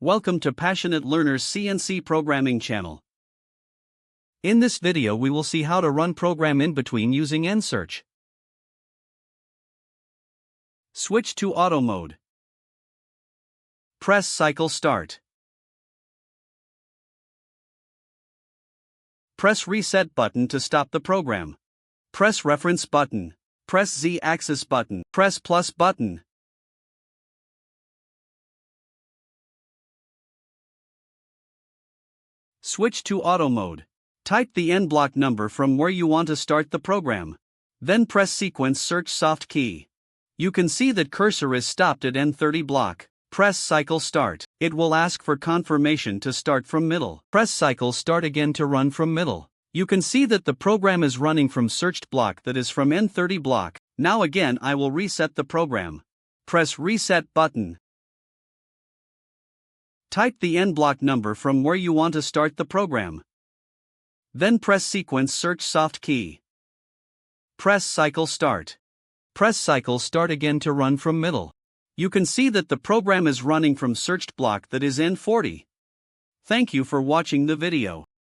Welcome to Passionate Learners CNC Programming channel. In this video we will see how to run program in between using nsearch. Switch to auto mode. Press cycle start. Press reset button to stop the program. Press reference button. Press Z-axis button. Press plus button. Switch to auto mode. Type the end block number from where you want to start the program. Then press sequence search soft key. You can see that cursor is stopped at N30 block. Press cycle start. It will ask for confirmation to start from middle. Press cycle start again to run from middle. You can see that the program is running from searched block that is from N30 block. Now again I will reset the program. Press reset button. Type the end block number from where you want to start the program. Then press sequence search soft key. Press cycle start. Press cycle start again to run from middle. You can see that the program is running from searched block that is N40. Thank you for watching the video.